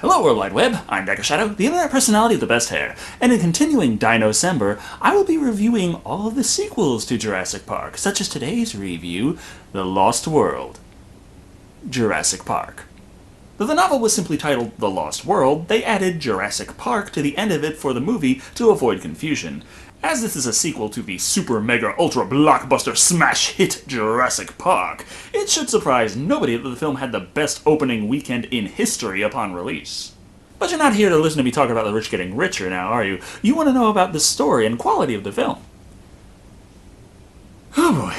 Hello World Wide Web, I'm Shado, the internet personality with the best hair, and in continuing Dino-Sember, I will be reviewing all of the sequels to Jurassic Park, such as today's review, The Lost World. Jurassic Park. Though the novel was simply titled The Lost World, they added Jurassic Park to the end of it for the movie to avoid confusion. As this is a sequel to the super mega ultra blockbuster smash hit Jurassic Park, it should surprise nobody that the film had the best opening weekend in history upon release. But you're not here to listen to me talk about the rich getting richer now, are you? You want to know about the story and quality of the film. Oh boy.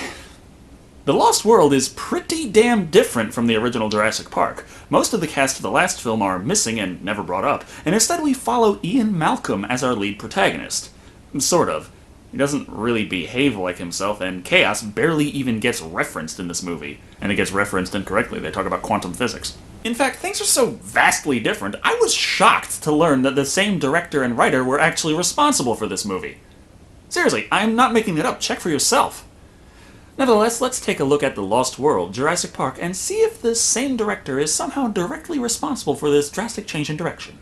The Lost World is pretty damn different from the original Jurassic Park. Most of the cast of the last film are missing and never brought up, and instead we follow Ian Malcolm as our lead protagonist. Sort of. He doesn't really behave like himself, and chaos barely even gets referenced in this movie. And it gets referenced incorrectly. They talk about quantum physics. In fact, things are so vastly different, I was shocked to learn that the same director and writer were actually responsible for this movie. Seriously, I'm not making it up. Check for yourself. Nevertheless, let's take a look at The Lost World, Jurassic Park, and see if the same director is somehow directly responsible for this drastic change in direction.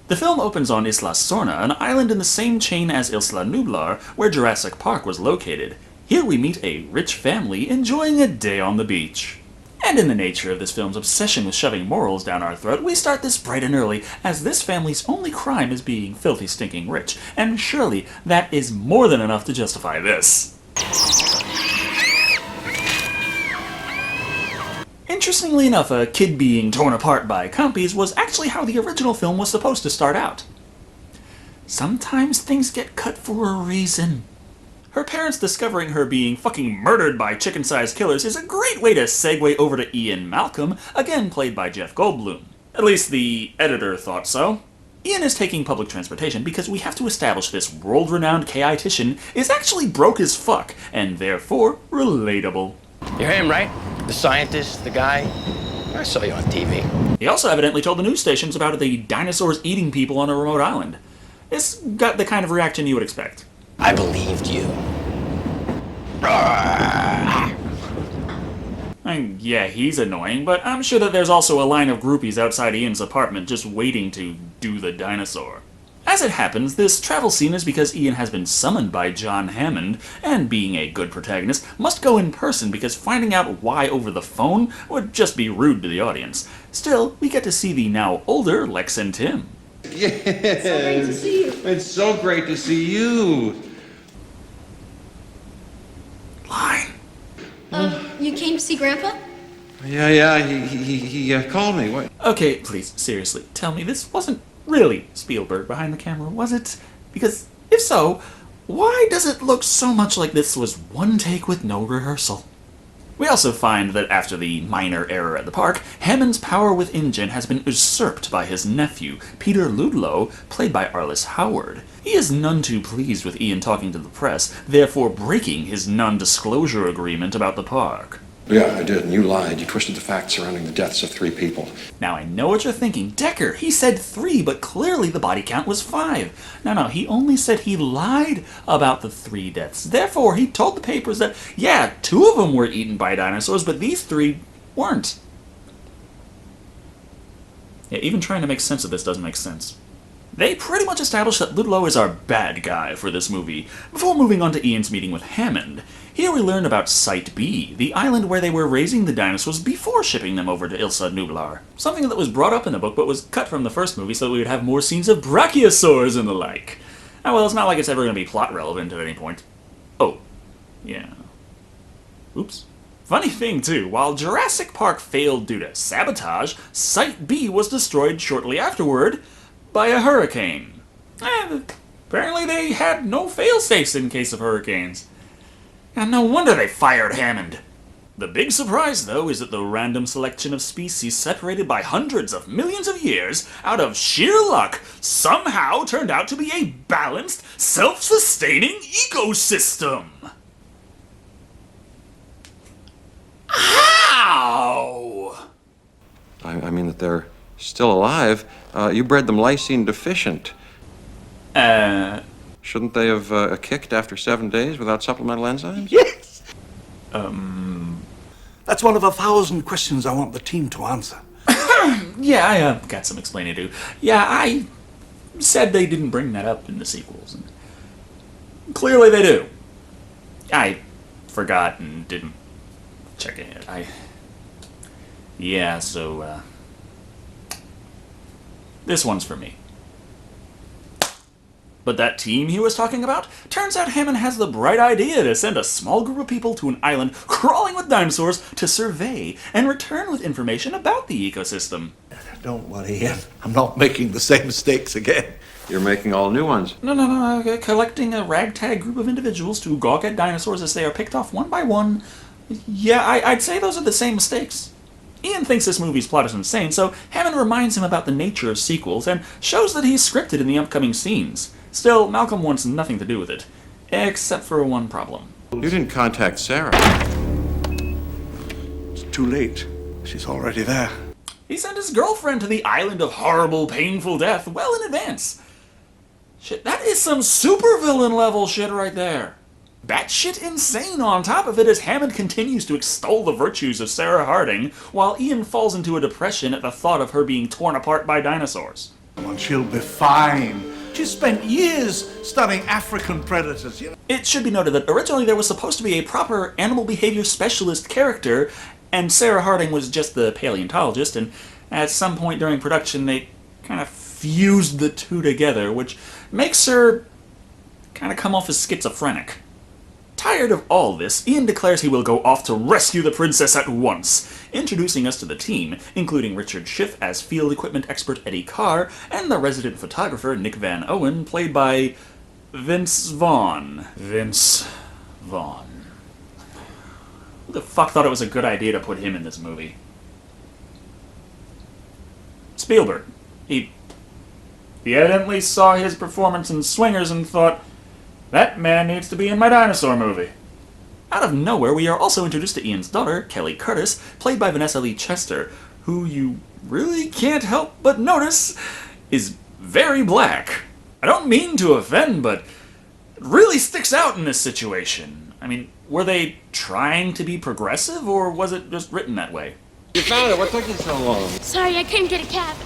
The film opens on Isla Sorna, an island in the same chain as Isla Nublar, where Jurassic Park was located. Here we meet a rich family enjoying a day on the beach. And in the nature of this film's obsession with shoving morals down our throat, we start this bright and early, as this family's only crime is being filthy stinking rich, and surely that is more than enough to justify this. Interestingly enough, a kid being torn apart by compies was actually how the original film was supposed to start out. Sometimes things get cut for a reason. Her parents discovering her being fucking murdered by chicken-sized killers is a great way to segue over to Ian Malcolm, again played by Jeff Goldblum. At least the editor thought so. Ian is taking public transportation because we have to establish this world-renowned K-itician is actually broke as fuck, and therefore relatable. You're him, right? The scientist, the guy? I saw you on TV. He also evidently told the news stations about the dinosaurs eating people on a remote island. This got the kind of reaction you would expect. I believed you. Yeah, he's annoying, but I'm sure that there's also a line of groupies outside Ian's apartment just waiting to do the dinosaur. As it happens, this travel scene is because Ian has been summoned by John Hammond, and being a good protagonist, must go in person because finding out why over the phone would just be rude to the audience. Still, we get to see the now older Lex and Tim. Yes. So great to see you. It's so great to see you. Line. You came to see Grandpa? Yeah, he called me. What? Okay, please, seriously, tell me this wasn't really Spielberg behind the camera, was it? Because, if so, why does it look so much like this was one take with no rehearsal? We also find that after the minor error at the park, Hammond's power with InGen has been usurped by his nephew, Peter Ludlow, played by Arliss Howard. He is none too pleased with Ian talking to the press, therefore breaking his non-disclosure agreement about the park. Yeah, I did, and you lied. You twisted the facts surrounding the deaths of 3 people. Now I know what you're thinking. Decker, he said 3, but clearly the body count was 5. No, he only said he lied about the 3 deaths. Therefore, he told the papers that, yeah, 2 of them were eaten by dinosaurs, but these 3 weren't. Yeah, even trying to make sense of this doesn't make sense. They pretty much established that Ludlow is our bad guy for this movie, before moving on to Ian's meeting with Hammond. Here we learn about Site B, the island where they were raising the dinosaurs before shipping them over to Isla Nublar. Something that was brought up in the book but was cut from the first movie so that we would have more scenes of brachiosaurs and the like. Oh well, it's not like it's ever going to be plot relevant at any point. Oh. Yeah. Oops. Funny thing too, while Jurassic Park failed due to sabotage, Site B was destroyed shortly afterward by a hurricane. Apparently they had no fail-safes in case of hurricanes. And no wonder they fired Hammond. The big surprise, though, is that the random selection of species separated by hundreds of millions of years, out of sheer luck, somehow turned out to be a balanced, self-sustaining ecosystem. How? I mean that they're still alive. You bred them lysine deficient. Shouldn't they have kicked after 7 days without supplemental enzymes? Yes! That's one of 1,000 questions I want the team to answer. Yeah, I got some explaining to do. Yeah, I said they didn't bring that up in the sequels. And clearly they do. I forgot and didn't check ahead. Yeah, so, this one's for me. But that team he was talking about? Turns out Hammond has the bright idea to send a small group of people to an island crawling with dinosaurs to survey and return with information about the ecosystem. Don't worry, Ian. I'm not making the same mistakes again. You're making all new ones. No. Collecting a ragtag group of individuals to gawk at dinosaurs as they are picked off one by one. Yeah, I'd say those are the same mistakes. Ian thinks this movie's plot is insane, so Hammond reminds him about the nature of sequels and shows that he's scripted in the upcoming scenes. Still, Malcolm wants nothing to do with it, except for one problem. You didn't contact Sarah. It's too late. She's already there. He sent his girlfriend to the island of horrible, painful death well in advance. Shit, that is some supervillain level shit right there. Batshit insane on top of it as Hammond continues to extol the virtues of Sarah Harding, while Ian falls into a depression at the thought of her being torn apart by dinosaurs. Come on, she'll be fine. She spent years studying African predators, you know. It should be noted that originally there was supposed to be a proper animal behavior specialist character, and Sarah Harding was just the paleontologist, and at some point during production they kind of fused the two together, which makes her kind of come off as schizophrenic. Tired of all this, Ian declares he will go off to rescue the princess at once, introducing us to the team, including Richard Schiff as field equipment expert Eddie Carr, and the resident photographer Nick Van Owen, played by Vince Vaughn. Vince Vaughn. Who the fuck thought it was a good idea to put him in this movie? Spielberg. He evidently saw his performance in Swingers and thought, that man needs to be in my dinosaur movie. Out of nowhere, we are also introduced to Ian's daughter, Kelly Curtis, played by Vanessa Lee Chester, who you really can't help but notice is very black. I don't mean to offend, but it really sticks out in this situation. I mean, were they trying to be progressive, or was it just written that way? You found it. What took you so long? Sorry, I couldn't get a cab.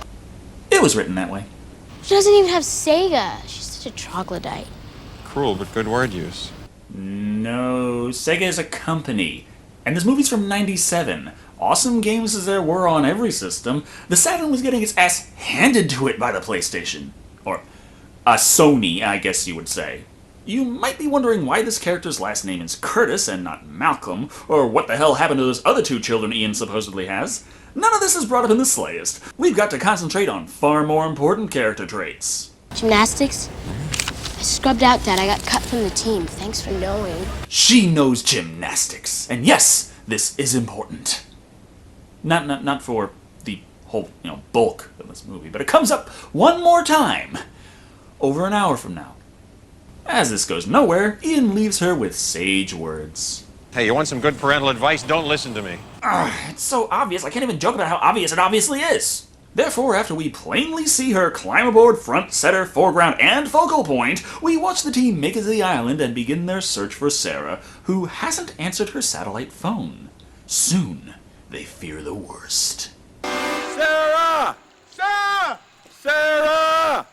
It was written that way. She doesn't even have Sega. She's such a troglodyte. Cruel, but good word use. No, Sega is a company. And this movie's from '97. Awesome games as there were on every system, the Saturn was getting its ass handed to it by the PlayStation. Or, Sony, I guess you would say. You might be wondering why this character's last name is Curtis and not Malcolm, or what the hell happened to those other two children Ian supposedly has. None of this is brought up in the slightest. We've got to concentrate on far more important character traits. Gymnastics? I scrubbed out, Dad. I got cut from the team. Thanks for knowing. She knows gymnastics, and yes, this is important. Not for the whole, bulk of this movie, but it comes up one more time, over an hour from now. As this goes nowhere, Ian leaves her with sage words. Hey, you want some good parental advice? Don't listen to me. It's so obvious, I can't even joke about how obvious it obviously is. Therefore, after we plainly see her climb aboard front, center, foreground, and focal point, we watch the team make it to the island and begin their search for Sarah, who hasn't answered her satellite phone. Soon, they fear the worst. Sarah! Sarah! Sarah!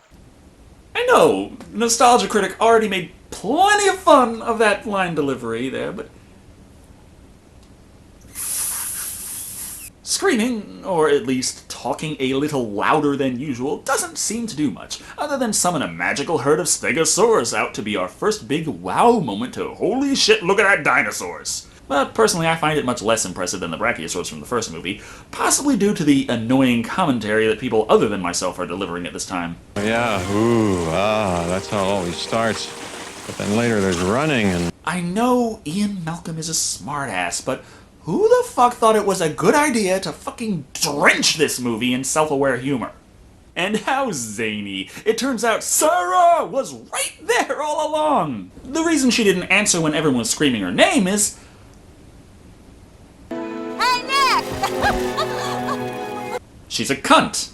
I know, Nostalgia Critic already made plenty of fun of that line delivery there, but screaming, or at least talking a little louder than usual, doesn't seem to do much, other than summon a magical herd of Stegosaurus out to be our first big wow moment to holy shit, look at that dinosaurs. But personally, I find it much less impressive than the Brachiosaurs from the first movie, possibly due to the annoying commentary that people other than myself are delivering at this time. Yeah, that's how it always starts. But then later there's running and... I know Ian Malcolm is a smartass, but who the fuck thought it was a good idea to fucking drench this movie in self-aware humor? And how zany. It turns out Sarah was right there all along. The reason she didn't answer when everyone was screaming her name is... Hey, Nick! she's a cunt.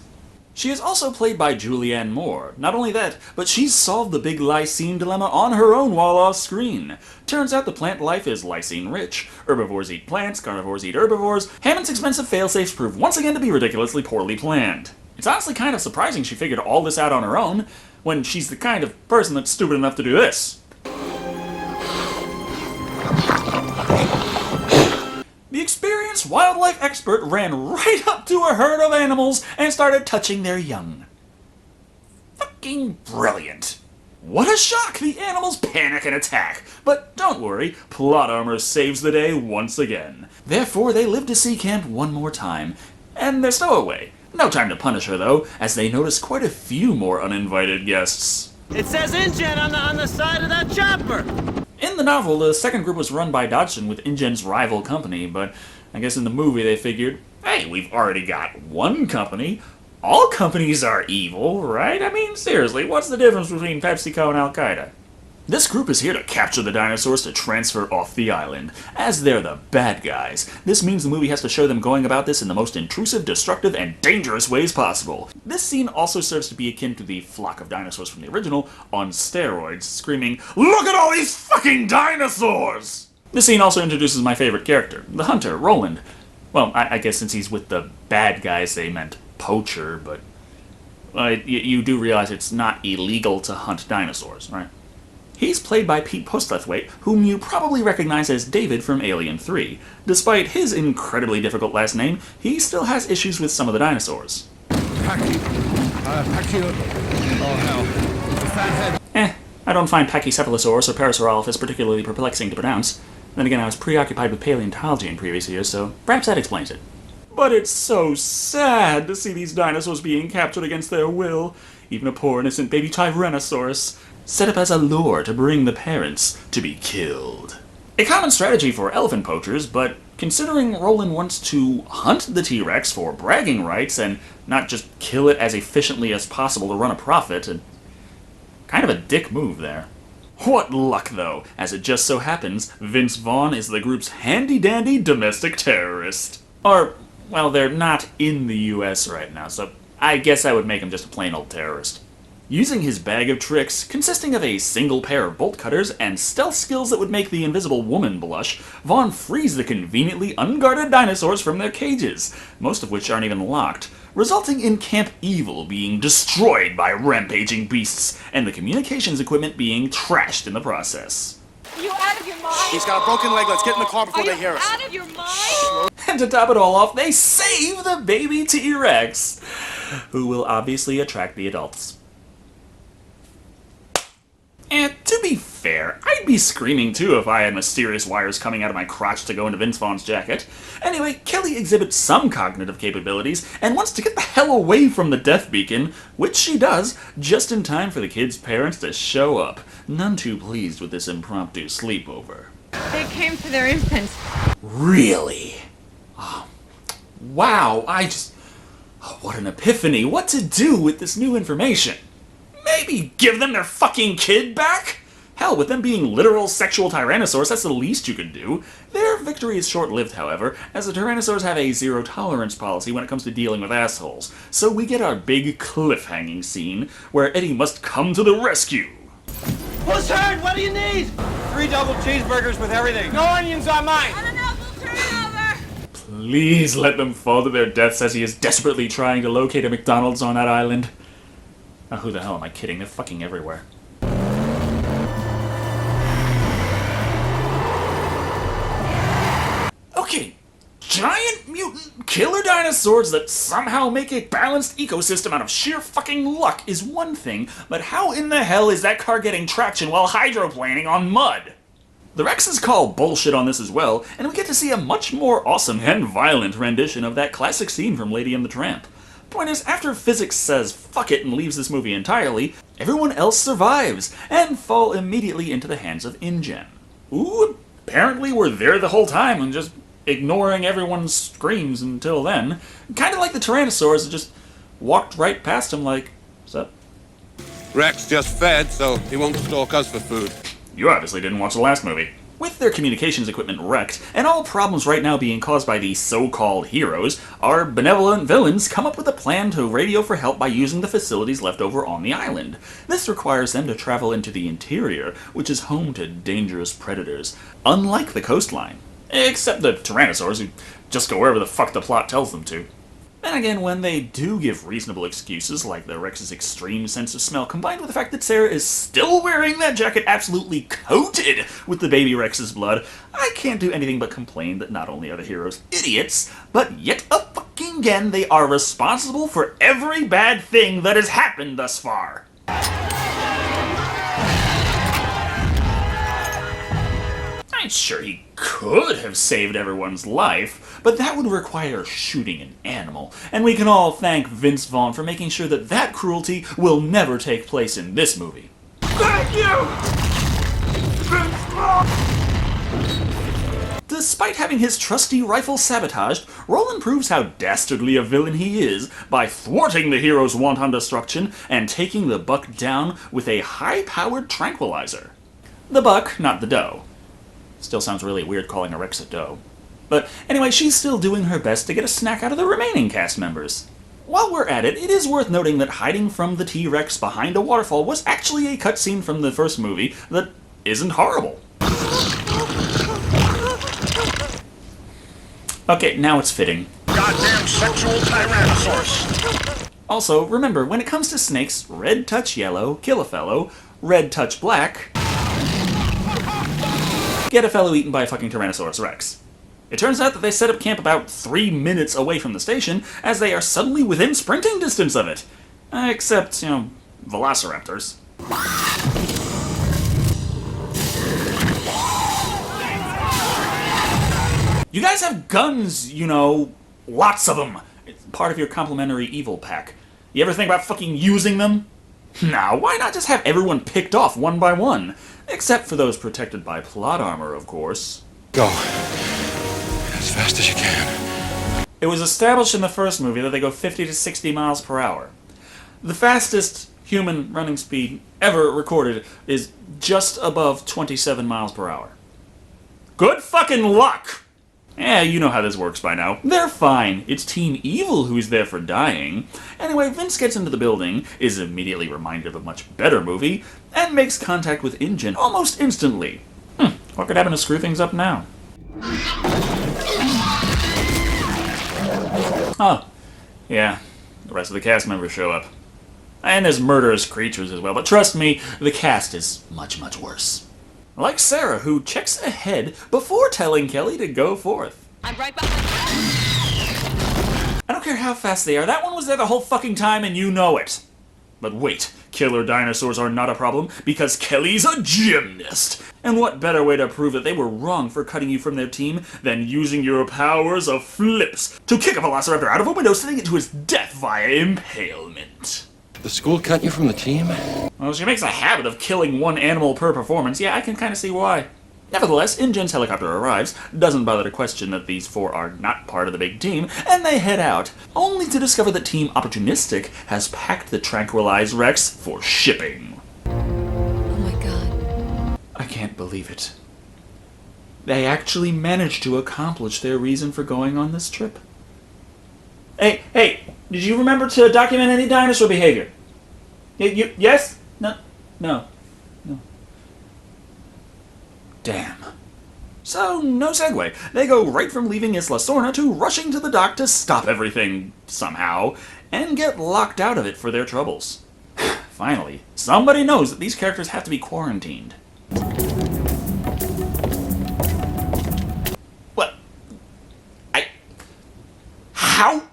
She is also played by Julianne Moore. Not only that, but she's solved the big lysine dilemma on her own while off screen. Turns out the plant life is lysine-rich. Herbivores eat plants, carnivores eat herbivores. Hammond's expensive failsafes prove once again to be ridiculously poorly planned. It's honestly kind of surprising she figured all this out on her own, when she's the kind of person that's stupid enough to do this. The experienced wildlife expert ran right up to a herd of animals and started touching their young. Fucking brilliant. What a shock! The animals panic and attack. But don't worry, plot armor saves the day once again. Therefore, they live to see camp one more time. And they're stowaway. No time to punish her, though, as they notice quite a few more uninvited guests. It says InGen on the side of that chopper! In the novel, the second group was run by Dodgson with InGen's rival company, but I guess in the movie they figured, hey, we've already got one company. All companies are evil, right? I mean, seriously, what's the difference between PepsiCo and Al-Qaeda? This group is here to capture the dinosaurs to transfer off the island, as they're the bad guys. This means the movie has to show them going about this in the most intrusive, destructive, and dangerous ways possible. This scene also serves to be akin to the flock of dinosaurs from the original on steroids, screaming, "Look at all these fucking dinosaurs!" This scene also introduces my favorite character, the hunter, Roland. Well, I guess since he's with the bad guys, they meant poacher, but you do realize it's not illegal to hunt dinosaurs, right? He's played by Pete Postlethwaite, whom you probably recognize as David from Alien 3. Despite his incredibly difficult last name, he still has issues with some of the dinosaurs. I don't find Pachycephalosaurus or Parasaurolophus particularly perplexing to pronounce. Then again, I was preoccupied with paleontology in previous years, so perhaps that explains it. But it's so sad to see these dinosaurs being captured against their will. Even a poor innocent baby Tyrannosaurus, set up as a lure to bring the parents to be killed. A common strategy for elephant poachers, but considering Roland wants to hunt the T-Rex for bragging rights and not just kill it as efficiently as possible to run a profit, and kind of a dick move there. What luck, though, as it just so happens, Vince Vaughn is the group's handy-dandy domestic terrorist. Or, well, they're not in the US right now, so I guess I would make him just a plain old terrorist. Using his bag of tricks, consisting of a single pair of bolt cutters and stealth skills that would make the Invisible Woman blush, Vaughn frees the conveniently unguarded dinosaurs from their cages, most of which aren't even locked, resulting in Camp Evil being destroyed by rampaging beasts, and the communications equipment being trashed in the process. Are you out of your mind? He's got a broken leg. Let's get in the car before they hear us. Out of your mind? And to top it all off, they save the baby T-Rex, who will obviously attract the adults. And to be fair, I'd be screaming too if I had mysterious wires coming out of my crotch to go into Vince Vaughn's jacket. Anyway, Kelly exhibits some cognitive capabilities and wants to get the hell away from the death beacon, which she does, just in time for the kids' parents to show up, none too pleased with this impromptu sleepover. They came for their infants. Really? Oh, wow, what an epiphany. What to do with this new information? Maybe give them their fucking kid back? Hell, with them being literal sexual tyrannosaurs, that's the least you could do. Their victory is short-lived, however, as the tyrannosaurs have a zero-tolerance policy when it comes to dealing with assholes. So we get our big cliffhanging scene, where Eddie must come to the rescue. Who's hurt? What do you need? 3 double cheeseburgers with everything. No onions on mine. I don't know if we'll turn it over. Please let them fall to their deaths as he is desperately trying to locate a McDonald's on that island. Oh, who the hell am I kidding? They're fucking everywhere. Okay, giant mutant killer dinosaurs that somehow make a balanced ecosystem out of sheer fucking luck is one thing, but how in the hell is that car getting traction while hydroplaning on mud? The Rexes call bullshit on this as well, and we get to see a much more awesome and violent rendition of that classic scene from Lady and the Tramp. Point is, after physics says fuck it and leaves this movie entirely, everyone else survives, and fall immediately into the hands of InGen. Who apparently were there the whole time and just ignoring everyone's screams until then. Kinda like the Tyrannosaurs that just walked right past him like, what's up? Rex just fed, so he won't stalk us for food. You obviously didn't watch the last movie. With their communications equipment wrecked, and all problems right now being caused by the so-called heroes, our benevolent villains come up with a plan to radio for help by using the facilities left over on the island. This requires them to travel into the interior, which is home to dangerous predators, unlike the coastline. Except the Tyrannosaurs, who just go wherever the fuck the plot tells them to. Then again, when they do give reasonable excuses, like the Rex's extreme sense of smell, combined with the fact that Sarah is still wearing that jacket absolutely coated with the baby Rex's blood, I can't do anything but complain that not only are the heroes idiots, but yet again they are responsible for every bad thing that has happened thus far. I'm sure he could have saved everyone's life, but that would require shooting an animal, and we can all thank Vince Vaughn for making sure that that cruelty will never take place in this movie. Thank you! Vince Vaughn! Despite having his trusty rifle sabotaged, Roland proves how dastardly a villain he is by thwarting the hero's wanton destruction and taking the buck down with a high-powered tranquilizer. The buck, not the doe. Still sounds really weird calling a Rex a doe. But anyway, she's still doing her best to get a snack out of the remaining cast members. While we're at it, it is worth noting that hiding from the T-Rex behind a waterfall was actually a cutscene from the first movie that isn't horrible. Okay, now it's fitting. Goddamn sexual Tyrannosaurus! Also, remember, when it comes to snakes, red touch yellow, kill a fellow, red touch black, get a fellow eaten by a fucking Tyrannosaurus Rex. It turns out that they set up camp about 3 minutes away from the station, as they are suddenly within sprinting distance of it. Except, you know, velociraptors. You guys have guns, you know, lots of them. It's part of your complimentary evil pack. You ever think about fucking using them? Now, why not just have everyone picked off one by one? Except for those protected by plot armor, of course. Go. As fast as you can. It was established in the first movie that they go 50 to 60 miles per hour. The fastest human running speed ever recorded is just above 27 miles per hour. Good fucking luck! You know how this works by now. They're fine. It's Team Evil who's there for dying. Anyway, Vince gets into the building, is immediately reminded of a much better movie, and makes contact with InGen almost instantly. What could happen to screw things up now? Oh, yeah. The rest of the cast members show up. And there's murderous creatures as well, but trust me, the cast is much, much worse. Like Sarah, who checks ahead before telling Kelly to go forth. I'm right behind I don't care how fast they are, that one was there the whole fucking time and you know it. But wait, killer dinosaurs are not a problem because Kelly's a gymnast. And what better way to prove that they were wrong for cutting you from their team than using your powers of flips to kick a velociraptor out of a window, sending it to his death via impalement. The school cut you from the team? Well, she makes a habit of killing one animal per performance. Yeah, I can kind of see why. Nevertheless, InGen's helicopter arrives, doesn't bother to question that these four are not part of the big team, and they head out, only to discover that Team Opportunistic has packed the tranquilized Rex for shipping. Oh my god. I can't believe it. They actually managed to accomplish their reason for going on this trip. Hey, did you remember to document any dinosaur behavior? Yes? No. Damn. So, no segue. They go right from leaving Isla Sorna to rushing to the dock to stop everything, somehow, and get locked out of it for their troubles. Finally, somebody knows that these characters have to be quarantined. What? How?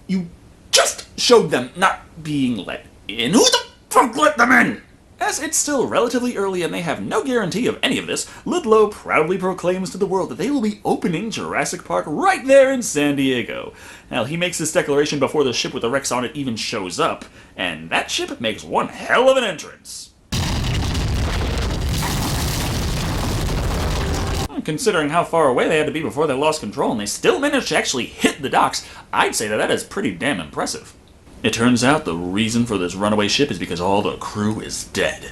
You just showed them not being let in. Who the fuck let them in? As it's still relatively early and they have no guarantee of any of this, Ludlow proudly proclaims to the world that they will be opening Jurassic Park right there in San Diego. Now, he makes this declaration before the ship with the Rex on it even shows up, and that ship makes one hell of an entrance. Considering how far away they had to be before they lost control and they still managed to actually hit the docks, I'd say that is pretty damn impressive. It turns out the reason for this runaway ship is because all the crew is dead.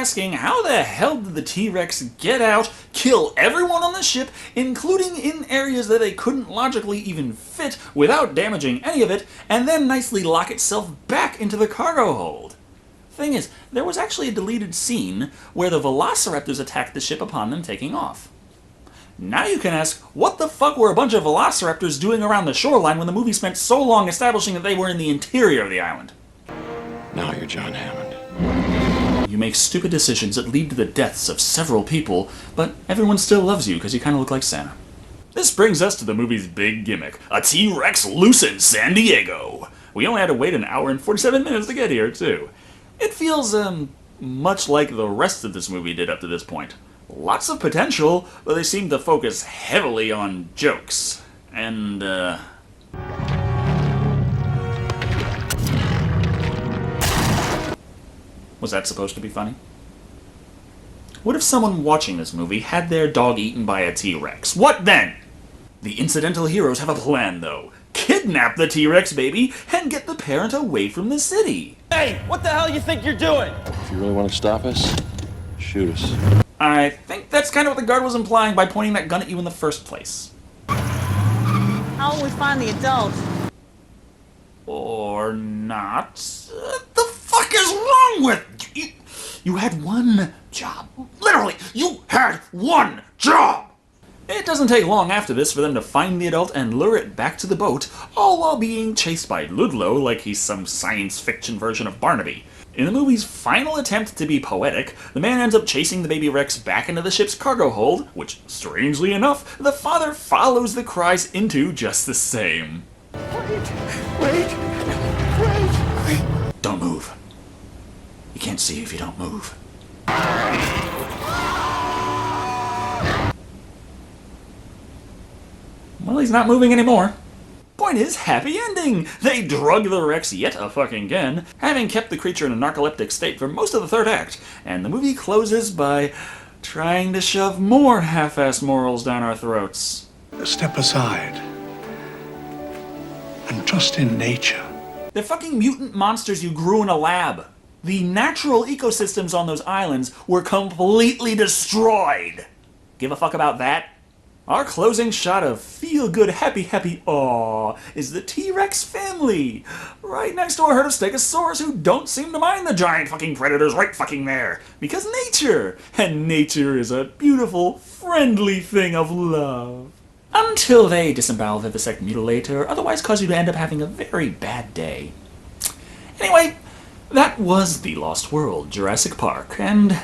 asking how the hell did the T-Rex get out, kill everyone on the ship, including in areas that they couldn't logically even fit without damaging any of it, and then nicely lock itself back into the cargo hold? Thing is, there was actually a deleted scene where the velociraptors attacked the ship upon them taking off. Now you can ask, what the fuck were a bunch of velociraptors doing around the shoreline when the movie spent so long establishing that they were in the interior of the island? Now you're John Hammond. You make stupid decisions that lead to the deaths of several people, but everyone still loves you because you kind of look like Santa. This brings us to the movie's big gimmick, a T-Rex loose in San Diego. We only had to wait an hour and 47 minutes to get here, too. It feels, much like the rest of this movie did up to this point. Lots of potential, but they seem to focus heavily on jokes. And, was that supposed to be funny? What if someone watching this movie had their dog eaten by a T-Rex? What then? The incidental heroes have a plan, though. Kidnap the T-Rex baby and get the parent away from the city. Hey, what the hell you think you're doing? If you really want to stop us, shoot us. I think that's kind of what the guard was implying by pointing that gun at you in the first place. How will we find the adult? Or not. What the fuck is wrong with you? You had one job. Literally, you had one job! It doesn't take long after this for them to find the adult and lure it back to the boat, all while being chased by Ludlow like he's some science fiction version of Barnaby. In the movie's final attempt to be poetic, the man ends up chasing the baby Rex back into the ship's cargo hold, which, strangely enough, the father follows the cries into just the same. Wait! Don't move. You can't see if you don't move. Well, he's not moving anymore. Point is, happy ending! They drug the Rex yet a fucking again, having kept the creature in a narcoleptic state for most of the third act, and the movie closes by trying to shove more half-assed morals down our throats. Step aside and trust in nature. They're fucking mutant monsters you grew in a lab. The natural ecosystems on those islands were completely destroyed. Give a fuck about that? Our closing shot of feel-good, happy aw is the T-Rex family, right next to a herd of stegosaurs who don't seem to mind the giant fucking predators right fucking there, because nature, and nature is a beautiful, friendly thing of love. Until they disembowel, vivisect, mutilate, or otherwise cause you to end up having a very bad day. Anyway, that was The Lost World, Jurassic Park, and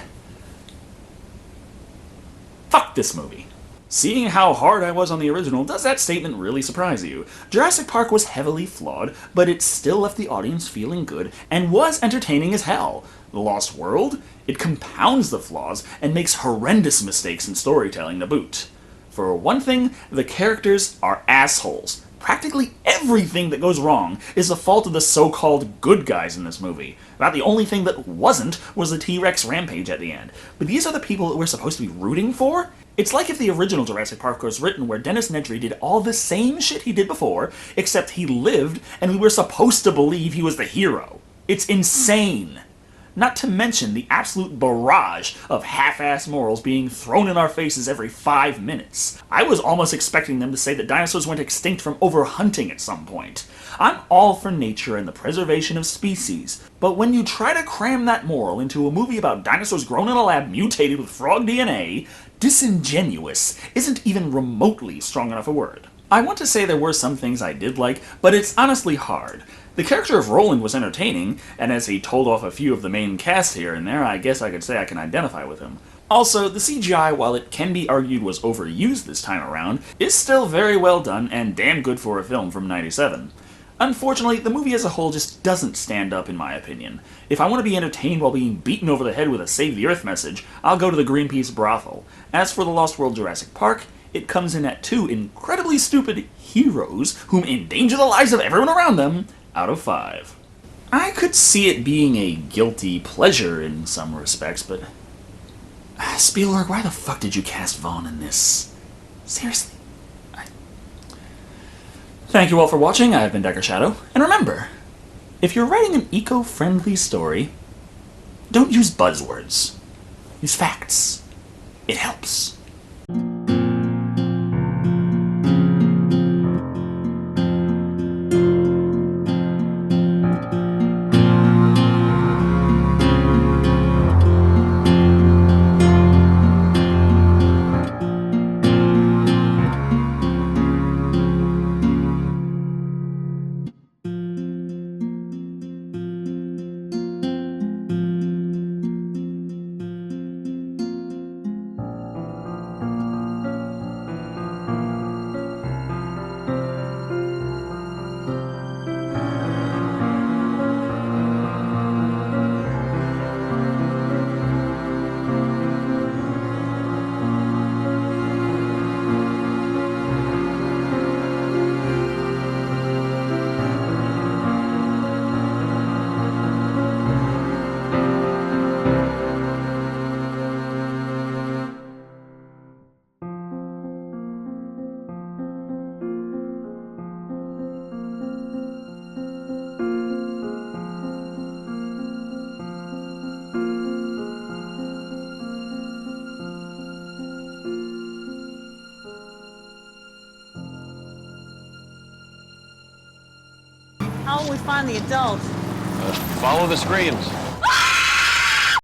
fuck this movie. Seeing how hard I was on the original, does that statement really surprise you? Jurassic Park was heavily flawed, but it still left the audience feeling good and was entertaining as hell. The Lost World? It compounds the flaws and makes horrendous mistakes in storytelling to boot. For one thing, the characters are assholes. Practically everything that goes wrong is the fault of the so-called good guys in this movie. About the only thing that wasn't was the T-Rex rampage at the end. But these are the people that we're supposed to be rooting for? It's like if the original Jurassic Park was written where Dennis Nedry did all the same shit he did before, except he lived and we were supposed to believe he was the hero. It's insane. Not to mention the absolute barrage of half-assed morals being thrown in our faces every 5 minutes. I was almost expecting them to say that dinosaurs went extinct from overhunting at some point. I'm all for nature and the preservation of species, but when you try to cram that moral into a movie about dinosaurs grown in a lab mutated with frog DNA, disingenuous isn't even remotely strong enough a word. I want to say there were some things I did like, but it's honestly hard. The character of Roland was entertaining, and as he told off a few of the main cast here and there, I guess I could say I can identify with him. Also, the CGI, while it can be argued was overused this time around, is still very well done and damn good for a film from '97. Unfortunately, the movie as a whole just doesn't stand up in my opinion. If I want to be entertained while being beaten over the head with a Save the Earth message, I'll go to the Greenpeace brothel. As for The Lost World Jurassic Park, it comes in at 2 incredibly stupid heroes whom endanger the lives of everyone around them, out of 5. I could see it being a guilty pleasure in some respects, but Spielberg, why the fuck did you cast Vaughn in this? Seriously. Thank you all for watching. I've been Decker Shado, and remember, if you're writing an eco-friendly story, don't use buzzwords. these facts. It helps. How will we find the adult? Follow the screams.